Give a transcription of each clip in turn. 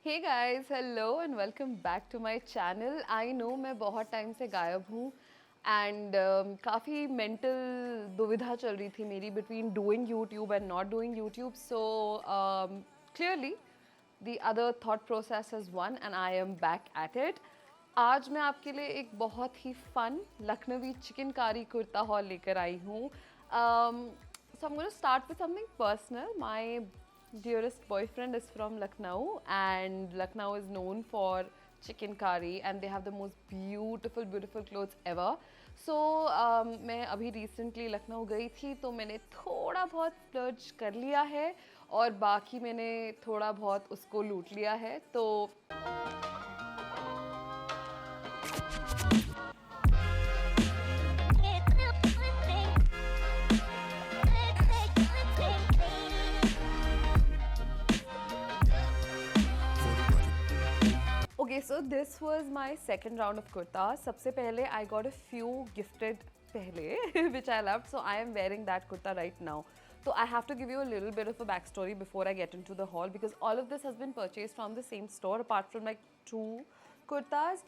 Hey guys, hello and welcome back to my channel. I know मैं बहुत time से गायब हूँ एंड काफ़ी मेंटल दुविधा चल रही थी मेरी between doing YouTube and not doing YouTube so clearly the other thought process is one and I am back at it. आज मैं आपके लिए एक बहुत ही फन लखनवी चिकनकारी कुर्ता हॉल लेकर आई हूँ. So I'm going to start with something personal. My dearest boyfriend is from Lucknow, and Lucknow is known for chicken curry, and they have the most beautiful clothes ever. So मैं अभी recently Lucknow गई थी तो मैंने थोड़ा बहुत splurge कर लिया है और बाकी मैंने थोड़ा बहुत उसको लूट लिया है. तो Okay, so this was my second round of kurtas. सबसे पहले I got a few gifted पहले which I loved, so I am wearing that kurta right now. So I have to give you a little bit of a backstory before I get into the haul because all of this has been purchased from the same store apart from like two kurtas.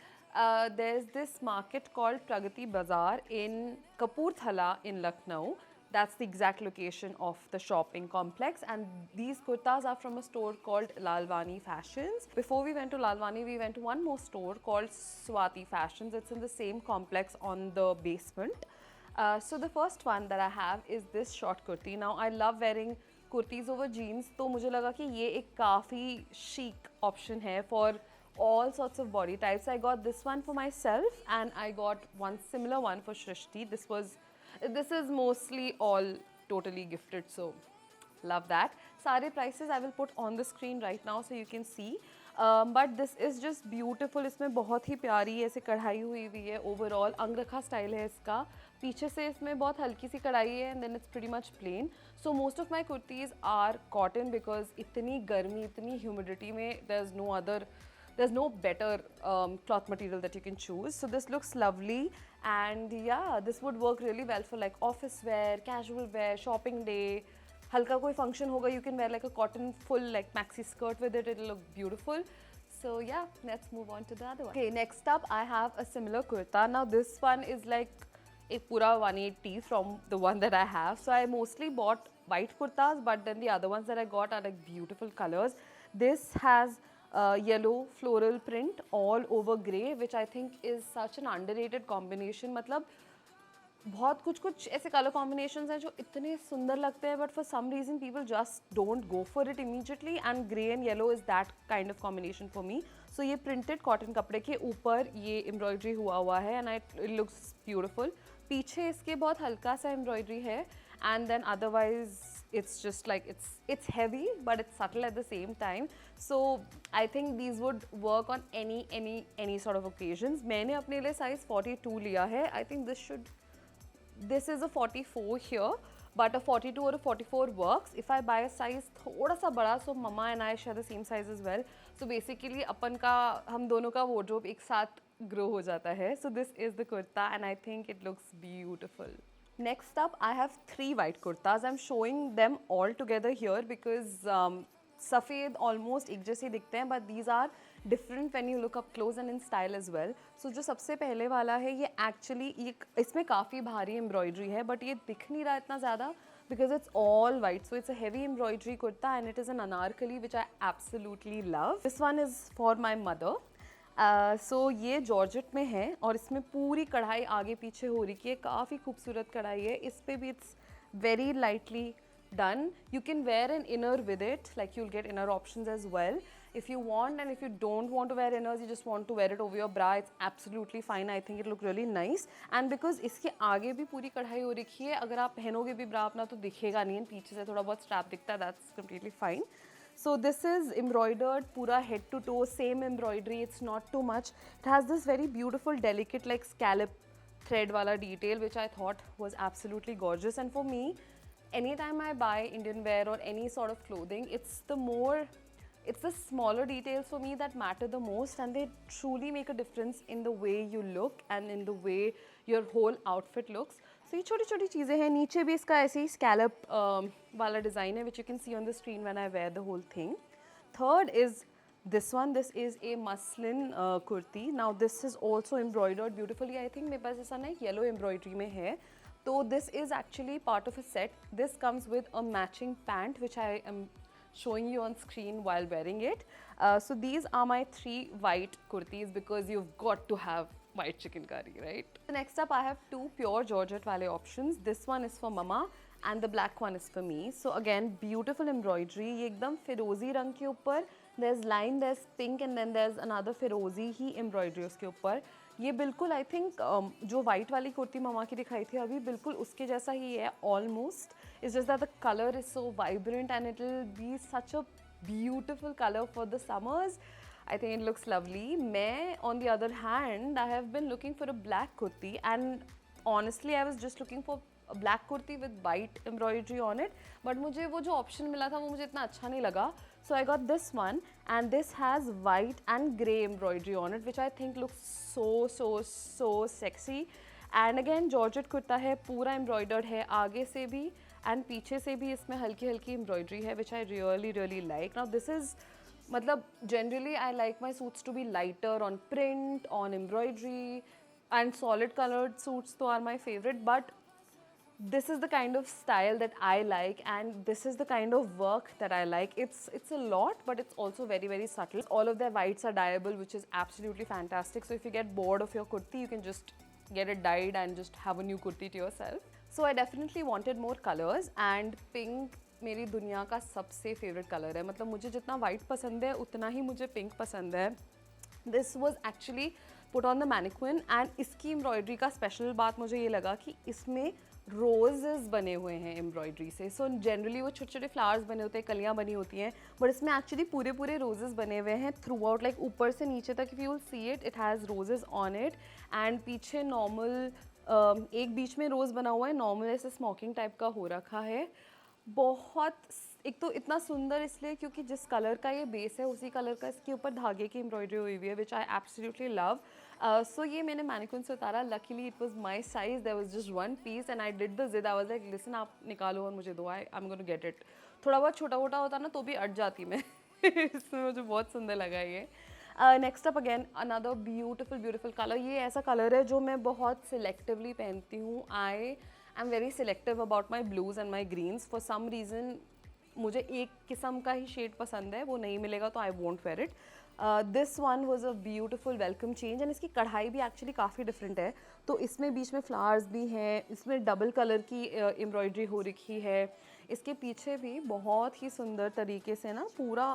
There's this market called Pragati Bazaar in Kapurthala in Lucknow. That's the exact location of the shopping complex, and these kurtas are from a store called Lalwani Fashions. Before we went to Lalwani, we went to one more store called Swati Fashions. It's in the same complex on the basement. So the first one that I have is this short kurti. Now I love wearing kurtis over jeans, तो मुझे लगा कि ये एक काफ़ी chic option है for all sorts of body types. I got this one for myself and I got one similar one for Shrishti. This is mostly all totally gifted, so love that. Sare prices I will put on the screen right now so you can see. But this is just beautiful. इसमें बहुत ही प्यारी ऐसे कढ़ाई हुई हुई है. Overall अंगरखा style है इसका. पीछे से इसमें बहुत हल्की सी कढ़ाई है and then it's pretty much plain. So most of my kurtis are cotton because इतनी गर्मी इतनी humidity में there's no better cloth material that you can choose. So this looks lovely, and yeah, this would work really well for like office wear, casual wear, shopping day. हल्का कोई function होगा, you can wear like a cotton full like maxi skirt with it. It'll look beautiful. So yeah, let's move on to the other one. Okay, next up I have a similar kurta. Now this one is like a pura 180 from the one that I have. So I mostly bought white kurtas, but then the other ones that I got are like beautiful colors. This has yellow floral print all over grey, which I think is such an underrated combination. मतलब बहुत कुछ ऐसे colour combinations हैं जो इतने सुंदर लगते हैं, but for some reason people just don't go for it immediately, and grey and yellow is that kind of combination for me. So ये प्रिंटेड कॉटन कपड़े के ऊपर ये एम्ब्रॉयडरी हुआ है एंड इट लुक्स ब्यूटिफुल. पीछे इसके बहुत हल्का सा एम्ब्रॉयडरी है and then otherwise it's just like it's heavy but it's subtle at the same time. So I think these would work on any sort of occasions. मैंने अपने लिए size 42 लिया है. I think this is a 44 here, but a 42 or a 44 works. If I buy a size थोड़ा सा बड़ा, so mama and I share the same size as well. So basically अपन का हम दोनों का wardrobe एक साथ grow हो जाता है. So this is the kurta and I think it looks beautiful. Next up, I have 3 white kurtas. I'm showing them all together here because सफ़ेद almost एक जैसे दिखते हैं, but these are different when you look up close and in style as well. So जो सबसे पहले वाला है ये actually इसमें काफ़ी भारी embroidery है, but ये दिख नहीं रहा इतना ज़्यादा because it's all white. So it's a heavy embroidery kurta and it is an anarkali which I absolutely love. This one is for my mother. सो ये जॉर्जेट में है और इसमें पूरी कढ़ाई आगे पीछे हो रही है. काफ़ी खूबसूरत कढ़ाई है. इस पे भी it's very lightly done. You can wear an inner with it, like you will get inner options as well if you want, and if you don't want to wear inners, you just want to wear it over your bra, it's absolutely fine. I think it look really nice. And because इसके आगे भी पूरी कढ़ाई हो रखी है, अगर आप पहनोगे भी ब्रा अपना तो दिखेगा नहीं, पीछे से थोड़ा बहुत स्ट्रैप दिखता है. that's completely fine. So this is embroidered pura head to toe, same embroidery, it's not too much. It has this very beautiful delicate like scallop thread wala detail which I thought was absolutely gorgeous. And for me, anytime I buy Indian wear or any sort of clothing, it's the smaller details for me that matter the most, and they truly make a difference in the way you look and in the way your whole outfit looks. So ये छोटी छोटी चीज़ें हैं. नीचे भी इसका ऐसे ही scallop वाला डिज़ाइन है which you can see on the screen when I wear the whole thing. Third is this is a muslin kurti. Now this is also embroidered beautifully. I think मेरे पास ऐसा ना एक yellow embroidery में है. So this is actually part of a set. This comes with a matching pant which I am showing you on screen while wearing it. So these are my 3 white kurtis because you've got to have white chicken curry, right? So next up I have 2 pure georgette wale options. This one is for mama and the black one is for me. So again beautiful embroidery. ये एकदम फिरोजी रंग के ऊपर there's line, there's pink and then there's another फिरोजी ही embroidery उसके ऊपर. ये बिल्कुल आई थिंक जो वाइट वाली कुर्ती ममा की दिखाई थी अभी बिल्कुल उसके जैसा ही है almost. It's just that the colour is so vibrant and it will be such a beautiful colour for the summers. I think it looks lovely. मैं on the other hand I have been looking for a black kurti and honestly I was just looking for a black kurti with white embroidery on it, but मुझे वो जो option मिला था वो मुझे इतना अच्छा नहीं लगा. So I got this one and this has white and grey embroidery on it which I think looks so sexy. And again georgette kurta है, पूरा embroidered है आगे से भी and पीछे से भी इसमें हल्की हल्की embroidery है which I really like. Now this is मतलब generally I like my suits to be lighter on print, on embroidery and solid colored suits तो are my favorite, but this is the kind of style that I like and this is the kind of work that I like. It's a lot but it's also very subtle. All of their whites are dyeable which is absolutely fantastic. So if you get bored of your kurti you can just get it dyed and just have a new kurti to yourself. So I definitely wanted more colors and pink मेरी दुनिया का सबसे favourite colour है. मतलब मुझे जितना white पसंद है उतना ही मुझे पिंक पसंद है. This was actually put on the mannequin and इसकी एम्ब्रॉयडरी का स्पेशल बात मुझे ये लगा कि इसमें रोजेस बने हुए हैं एम्ब्रॉयडरी से. सो जनरली वो छोटे छोटे फ्लावर्स बने होते हैं, कलियाँ बनी होती हैं, बट इसमें एक्चुअली पूरे रोजेस बने हुए हैं थ्रू आउट, लाइक ऊपर से नीचे तक. If you will see it, it has roses on it and पीछे नॉर्मल एक बीच में रोज़ बना हुआ है, नॉर्मल ऐसे स्मोकिंग टाइप का हो रखा है. बहुत एक तो इतना सुंदर इसलिए क्योंकि जिस कलर का ये बेस है उसी कलर का इसके ऊपर धागे की एम्ब्रॉयडरी हुई हुई है विच आई एब्सोल्युटली लव. सो ये मैंने मैनिक्विन से उतारा. Luckily it was my size, there was just one piece and I did the जिद. आई वाज लाइक लिसन आप निकालो और मुझे दो, I am gonna get it. थोड़ा बहुत छोटा मोटा होता ना तो भी अट जाती मैं. इसमें मुझे बहुत सुंदर लगा ये. Next up again another beautiful colour. ये ऐसा कलर है जो मैं बहुत सिलेक्टिवली पहनती हूँ. I'm very selective about my blues and my greens. For some reason मुझे एक किस्म का ही शेड पसंद है, वो नहीं मिलेगा तो I won't wear it. This one was a beautiful welcome change and इसकी कढ़ाई भी एक्चुअली काफ़ी डिफरेंट है. तो इसमें बीच में फ्लावर्स भी हैं, इसमें डबल कलर की एम्ब्रॉयडरी हो रखी है. इसके पीछे भी बहुत ही सुंदर तरीके से ना पूरा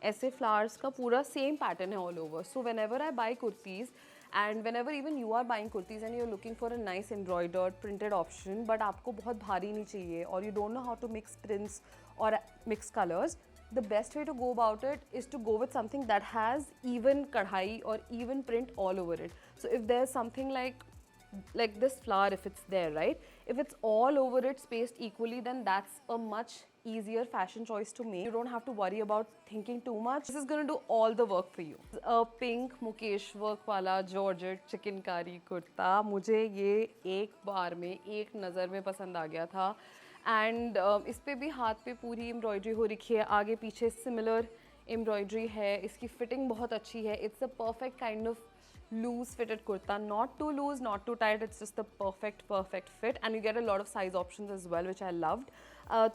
ऐसे फ्लावर्स का पूरा सेम पैटर्न है all over. So whenever I buy kurtis and whenever even you are buying kurtis and you're looking for a nice embroidered printed option but आपको बहुत भारी नहीं चाहिए or you don't know how to mix prints or mix colors, the best way to go about it is to go with something that has even kadhai or even print all over it. So if there's something like this flower, if it's there, right, if it's all over it spaced equally, then that's a much easier fashion choice to make. You don't have to worry about thinking too much. This is going to do all the work for you. A pink Mukesh work wala georgette chikankari kurta, मुझे ये एक बार में एक नज़र में पसंद आ गया था. एंड इस पे भी हाथ पे पूरी एम्ब्रॉयडरी हो रखी है, आगे पीछे सिमिलर एम्ब्रॉयडरी है. इसकी फिटिंग बहुत अच्छी है. It's a perfect kind of loose fitted kurta, not too loose, not too tight. It's just the perfect fit and you get a lot of size options as well which I loved.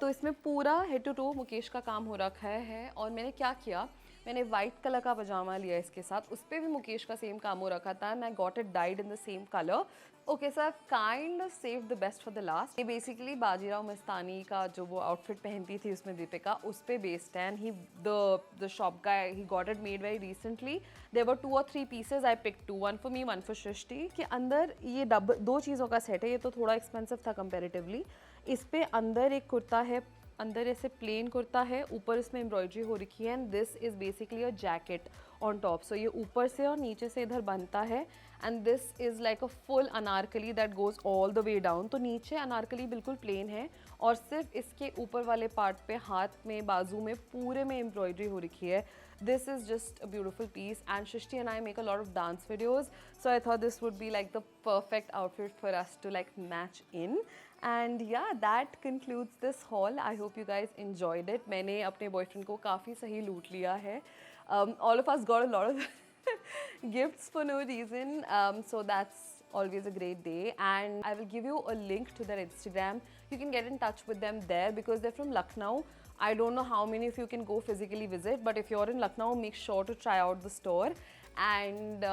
तो इसमें पूरा head to toe Mukesh का काम हो रखा है. और मैंने क्या किया, मैंने वाइट कलर का पजामा लिया इसके साथ, उस पर भी मुकेश का सेम काम हो रखा था and I got it died in the same colour. Okay so I kind of save the best for the last. ये बेसिकली बाजीराव मस्तानी का जो वो आउटफिट पहनती थी उसमें दीपिका, उस पे बेस्ड है. And he the shop guy, he got it made very recently. There were 2 or 3 pieces. I pick 2, one for me, one for Srishti. के अंदर ये दो चीज़ों का सेट है. ये तो थोड़ा एक्सपेंसिव था कंपेरेटिवली. इस पे अंदर एक कुर्ता है, अंदर ऐसे प्लेन कुर्ता है, ऊपर इसमें एम्ब्रॉयडरी हो रखी है and this is basically a jacket on top. So ये ऊपर से और नीचे से इधर बनता है and this is like a full Anarkali that goes all the way down. तो नीचे अनारकली बिल्कुल प्लेन है और सिर्फ इसके ऊपर वाले पार्ट पे हाथ में, बाजू में, पूरे में एम्ब्रॉयडरी हो रखी है. This is just a beautiful piece and Shrishti and I make a lot of dance videos, so I thought this would be like the perfect outfit for us to like match in. And yeah, that concludes this haul. I hope you guys enjoyed it. मैंने अपने boyfriend को काफ़ी सही लूट लिया है. All of us got a lot of gifts for no reason. So that's always a great day. And I will give you a link to their Instagram. You can get in touch with them there because they're from Lucknow. I don't know how many of you can go physically visit, but if you're in Lucknow, make sure to try out the store. And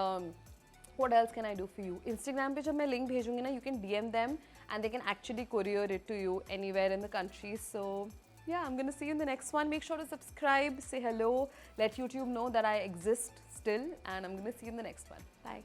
what else can I do for you? Instagram पे जब मैं link भेजूँगी ना, you can DM them and they can actually courier it to you anywhere in the country. So yeah, I'm gonna see you in the next one. Make sure to subscribe, say hello, let YouTube know that I exist still, and I'm gonna see you in the next one. Bye.